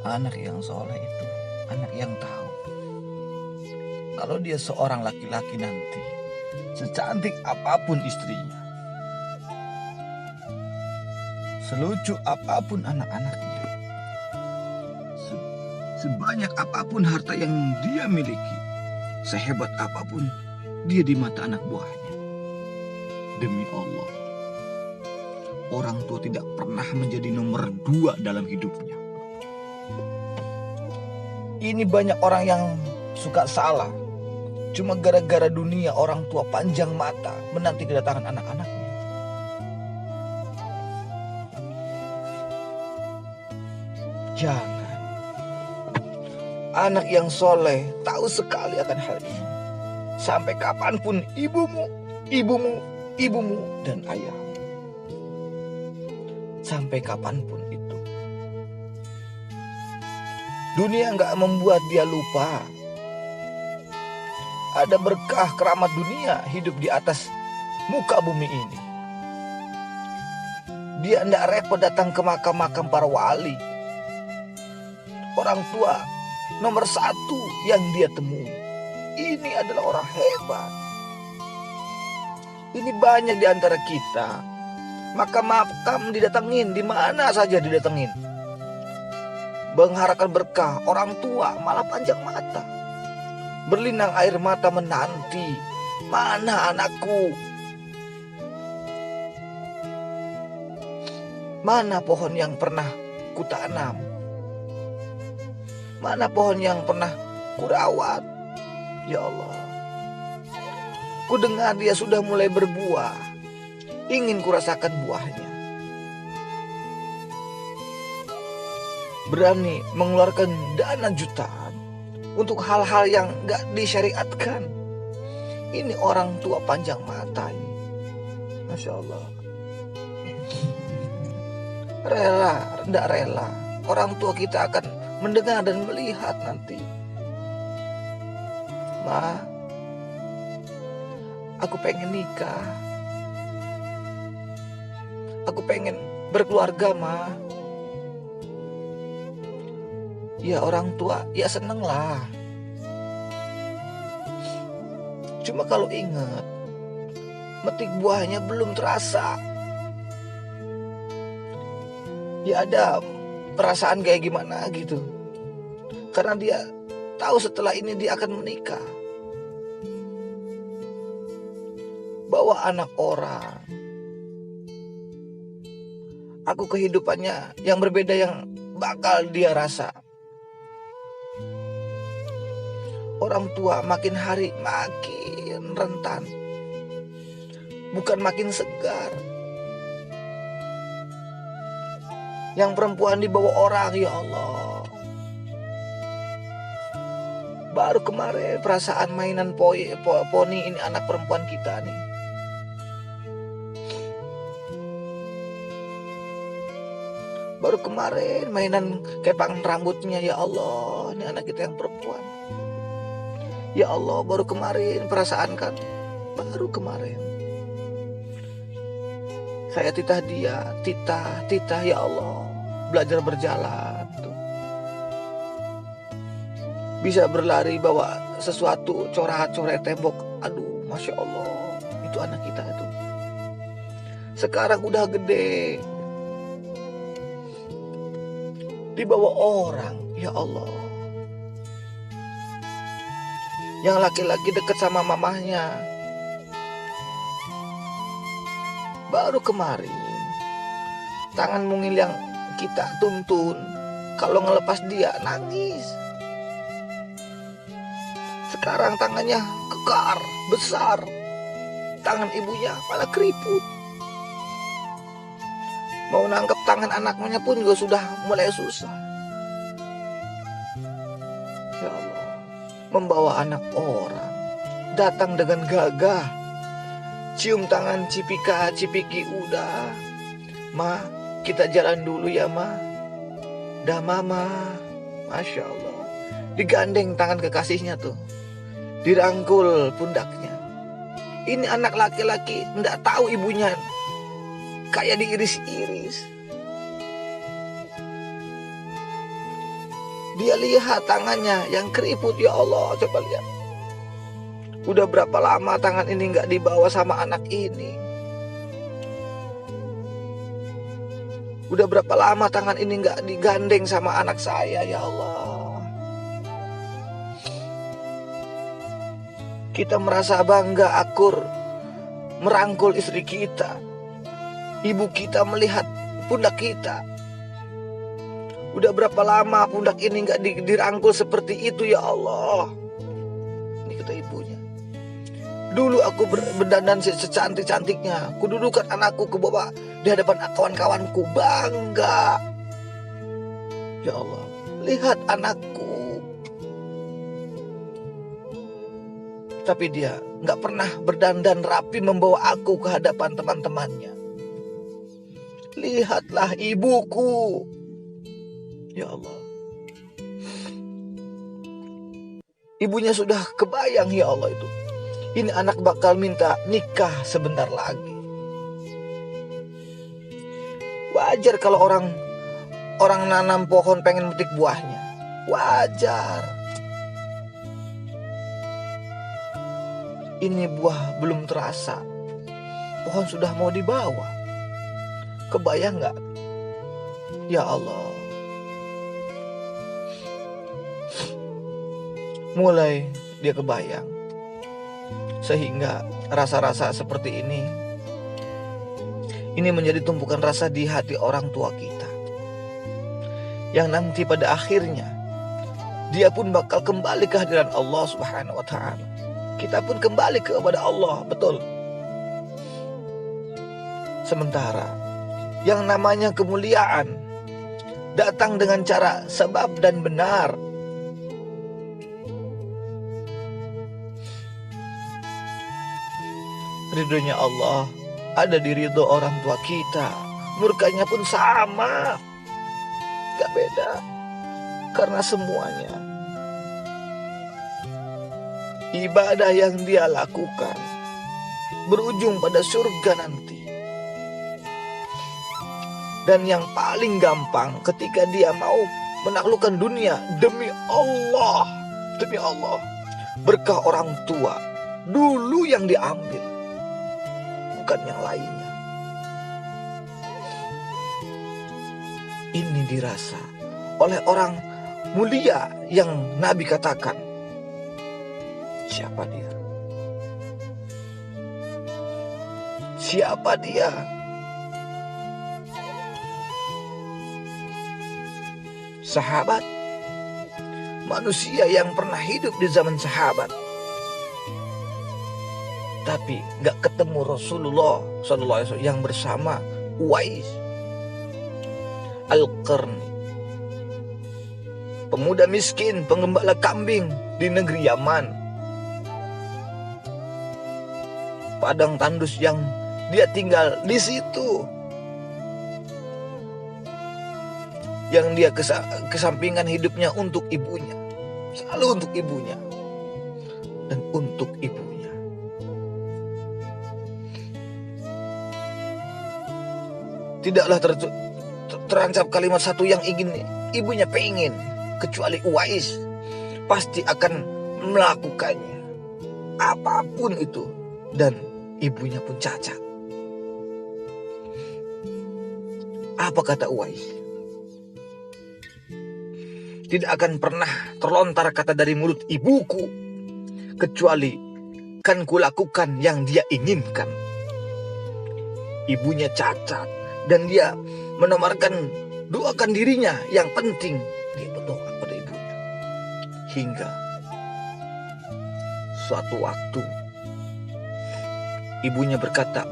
Anak yang soleh itu anak yang tahu kalau dia seorang laki-laki nanti, secantik apapun istrinya, selucu apapun anak-anaknya, sebanyak apapun harta yang dia miliki, sehebat apapun dia di mata anak buahnya, demi Allah, orang tua tidak pernah menjadi nomor 2 dalam hidupnya. Ini banyak orang yang suka salah cuma gara-gara dunia orang tua panjang mata menanti kedatangan anak-anaknya. Jangan. Anak yang soleh tahu sekali akan hal ini. Sampai kapanpun ibumu, dan ayahmu. Sampai kapanpun itu. Dunia nggak membuat dia lupa. Ada berkah keramat dunia hidup di atas muka bumi ini. Dia tidak repot datang ke makam-makam para wali. Orang tua nomor 1 yang dia temui. Ini adalah orang hebat. Ini banyak di antara kita. Makam-makam didatengin, di mana saja didatengin. Mengharapkan berkah, orang tua malah panjang mata. Berlinang air mata menanti, mana anakku? Mana pohon yang pernah kutanam? Mana pohon yang pernah kurawat? Ya Allah, ku dengar dia sudah mulai berbuah. Ingin kurasakan buahnya. Berani mengeluarkan dana jutaan untuk hal-hal yang gak disyariatkan. Ini orang tua panjang mata ini. Masya Allah. Rela, tidak rela. Orang tua kita akan mendengar dan melihat nanti. Ma, aku pengen nikah. Aku pengen berkeluarga, Ma. Ya orang tua, ya seneng lah. Cuma kalau ingat, metik buahnya belum terasa. Ya ada perasaan kayak gimana gitu. Karena dia tahu setelah ini dia akan menikah. Bawa anak orang. Aku kehidupannya yang berbeda yang bakal dia rasa. Orang tua makin hari makin rentan. Bukan makin segar. Yang perempuan dibawa orang, ya Allah. Baru kemarin perasaan mainan poni ini anak perempuan kita nih. Baru kemarin mainan kepang rambutnya, ya Allah, ini anak kita yang perempuan. Ya Allah, baru kemarin perasaan kan. Baru kemarin. Saya titah dia, titah ya Allah. Belajar berjalan tuh. Bisa berlari bawa sesuatu, coret tembok. Aduh, Masya Allah. Itu anak kita itu. Sekarang udah gede. Dibawa orang, ya Allah. Yang laki-laki dekat sama mamahnya. Baru kemarin tangan mungil yang kita tuntun, kalau ngelepas dia nangis. Sekarang tangannya kekar, besar. Tangan ibunya malah keriput. Mau nangkep tangan anaknya pun juga sudah mulai susah. Ya Allah, membawa anak orang, datang dengan gagah, cium tangan cipiki udah. Ma, kita jalan dulu ya Ma. Dah Mama. Masya Allah. Digandeng tangan kekasihnya tuh, dirangkul pundaknya. Ini anak laki-laki nggak tahu ibunya kayak diiris-iris. Dia lihat tangannya yang keriput, ya Allah, coba lihat. Udah berapa lama tangan ini nggak dibawa sama anak ini? Udah berapa lama tangan ini nggak digandeng sama anak saya, ya Allah. Kita merasa bangga akur merangkul istri kita. Ibu kita melihat pundak kita. Udah berapa lama pundak ini nggak dirangkul seperti itu, ya Allah. Ini kata ibunya. Dulu aku berdandan secantik-cantiknya. Kududukan anakku ke bawah di hadapan kawan-kawanku, bangga. Ya Allah, lihat anakku. Tapi dia nggak pernah berdandan rapi membawa aku ke hadapan teman-temannya. Lihatlah ibuku. Ya Allah. Ibunya sudah kebayang, ya Allah, itu. Ini anak bakal minta nikah sebentar lagi. Wajar kalau orang nanam pohon pengen metik buahnya. Wajar. Ini buah belum terasa, pohon sudah mau dibawa. Kebayang gak? Ya Allah. Mulai dia kebayang. Sehingga rasa-rasa seperti ini menjadi tumpukan rasa di hati orang tua kita. Yang nanti pada akhirnya dia pun bakal kembali ke hadirat Allah Subhanahu wa Ta'ala. Kita pun kembali kepada Allah, betul. Sementara yang namanya kemuliaan datang dengan cara sebab dan benar. Ridhonya Allah ada di ridho orang tua kita. Murkanya pun sama, gak beda. Karena semuanya ibadah yang dia lakukan berujung pada surga nanti. Dan yang paling gampang ketika dia mau menaklukkan dunia, demi Allah, berkah orang tua dulu yang diambil, bukan yang lainnya. Ini dirasa oleh orang mulia yang Nabi katakan. Siapa dia? Siapa dia? Sahabat, manusia yang pernah hidup di zaman sahabat, tapi gak ketemu Rasulullah SAW yang bersama Uwais Al-Qarni, pemuda miskin, pengembala kambing di negeri Yaman. Padang tandus yang dia tinggal di situ, yang dia kesampingkan hidupnya untuk ibunya, selalu untuk ibunya dan untuk ibunya. Tidaklah terancap kalimat satu yang ingin ibunya pengen, kecuali Uwais pasti akan melakukannya, apapun itu, dan ibunya pun cacat. Apa kata Uwais? Tidak akan pernah terlontar kata dari mulut ibuku kecuali kan kulakukan yang dia inginkan. Ibunya cacat dan dia menomarkan doakan dirinya, yang penting dia berdoa pada ibunya. Hingga suatu waktu ibunya berkata,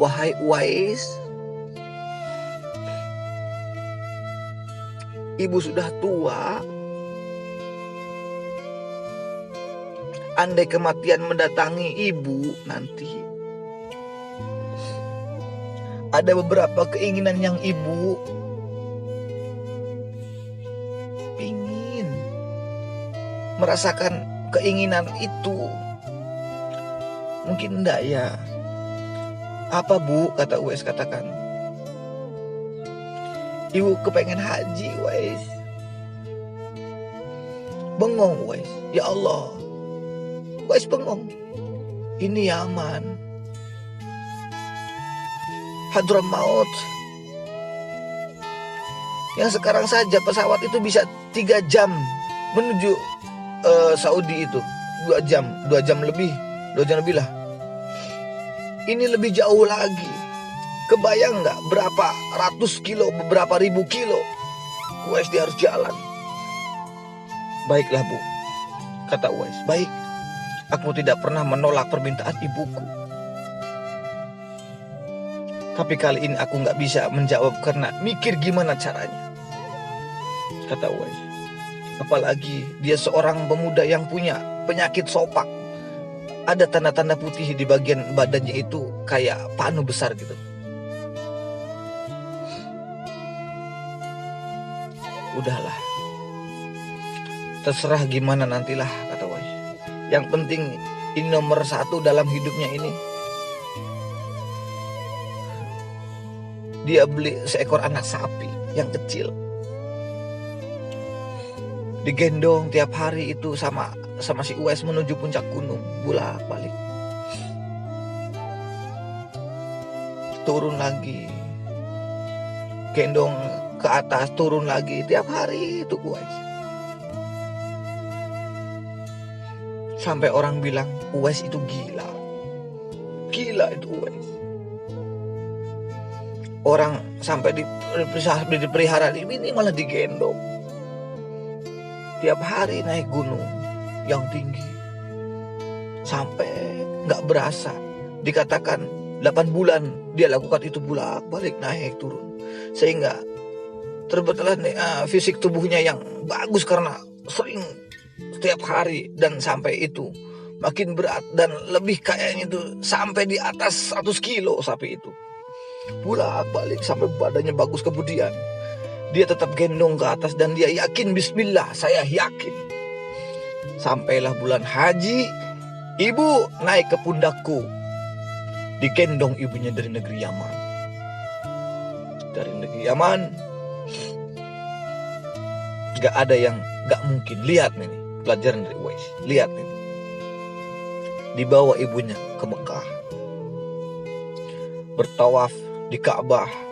"Wahai Uwais, ibu sudah tua. Andai kematian mendatangi ibu nanti, ada beberapa keinginan yang ibu ingin merasakan keinginan itu. Mungkin enggak ya?" "Apa, Bu?" kata Uwais, katakan. "Ibu kepengen haji, Uwais." Bengong Uwais. Ya Allah. Uwais bengong. Ini Yaman. Hadramaut. Yang sekarang saja pesawat itu bisa 3 jam menuju Saudi itu. 2 jam lebih. 2 jam lebih lah. Ini lebih jauh lagi. Kebayang nggak berapa ratus kilo, beberapa ribu kilo Uwais dia harus jalan. Baiklah Bu, kata Uwais. Baik, aku tidak pernah menolak permintaan ibuku. Tapi kali ini aku nggak bisa menjawab karena mikir gimana caranya, kata Uwais. Apalagi dia seorang pemuda yang punya penyakit sopak. Ada tanda-tanda putih di bagian badannya itu kayak panu besar gitu. Udahlah, terserah gimana nantilah, kata Uwais. Yang penting ini nomor 1 dalam hidupnya ini. Dia beli seekor anak sapi yang kecil. Digendong tiap hari itu sama si Uwais menuju puncak gunung, bolak-balik. Turun lagi, gendong ke atas, turun lagi, tiap hari itu Uwais. Sampai orang bilang Uwais itu gila. Gila itu Uwais. Orang sampai dipelihara ini malah digendong. Tiap hari naik gunung yang tinggi. Sampai gak berasa. Dikatakan 8 bulan dia lakukan itu bolak-balik, naik turun. Sehingga terbentuklah fisik tubuhnya yang bagus karena sering setiap hari. Dan sampai itu makin berat dan lebih kayaknya itu sampai di atas 100 kilo sapi itu. Bolak-balik sampai badannya bagus. Kemudian dia tetap gendong ke atas dan dia yakin, bismillah, saya yakin. Sampailah bulan haji, ibu naik ke pundakku. Digendong ibunya dari negeri Yaman. Dari negeri Yaman, gak ada yang gak mungkin. Lihat nih, pelajaran dari Uwais. Lihat nih, dibawa ibunya ke Mekah, bertawaf di Ka'bah.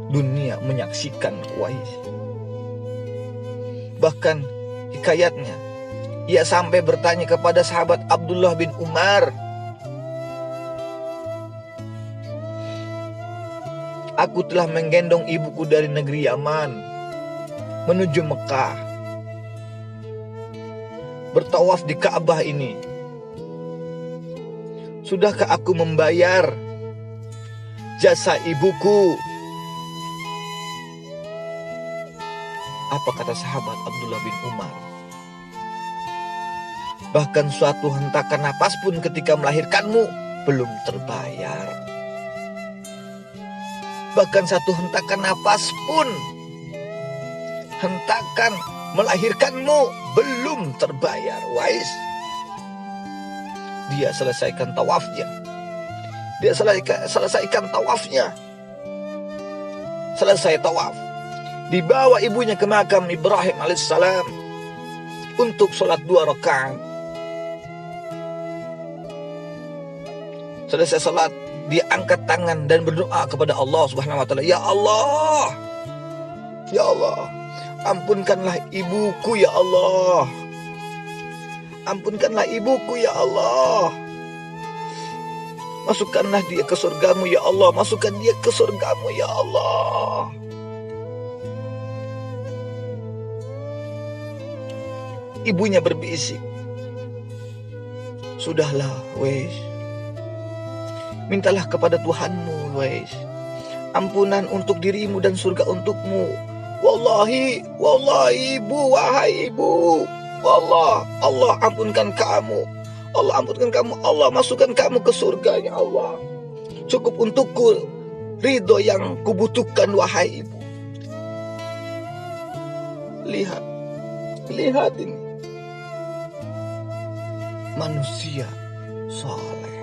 Dunia menyaksikan Uwais. Bahkan hikayatnya, ia sampai bertanya kepada sahabat Abdullah bin Umar, aku telah menggendong ibuku dari negeri Yaman menuju Mekah, bertawaf di Ka'bah ini. Sudahkah aku membayar jasa ibuku? Apa kata sahabat Abdullah bin Umar? Bahkan suatu hentakan napas pun ketika melahirkanmu belum terbayar. Bahkan satu hentakan napas pun, hentakan melahirkanmu belum terbayar. Uwais, dia selesaikan tawafnya. Dia selesaikan tawafnya. Selesai tawaf, dibawa ibunya ke makam Ibrahim alaihissalam untuk sholat 2 rakaat. Selesai sholat, dia angkat tangan dan berdoa kepada Allah Subhanahu wa taala. Ya Allah, ya Allah, ampunkanlah ibuku ya Allah. Ampunkanlah ibuku ya Allah. Masukkanlah dia ke surgamu ya Allah. Masukkan dia ke surgamu ya Allah. Ibunya berbisik, sudahlah Uwais, mintalah kepada Tuhanmu Uwais, ampunan untuk dirimu dan surga untukmu. Wallahi ibu, wahai ibu, Allah ampunkan kamu. Allah ampunkan kamu, Allah masukkan kamu ke surga ya Allah. Cukup untukku ridho yang kubutuhkan wahai ibu. Lihat ini, manusia soleh.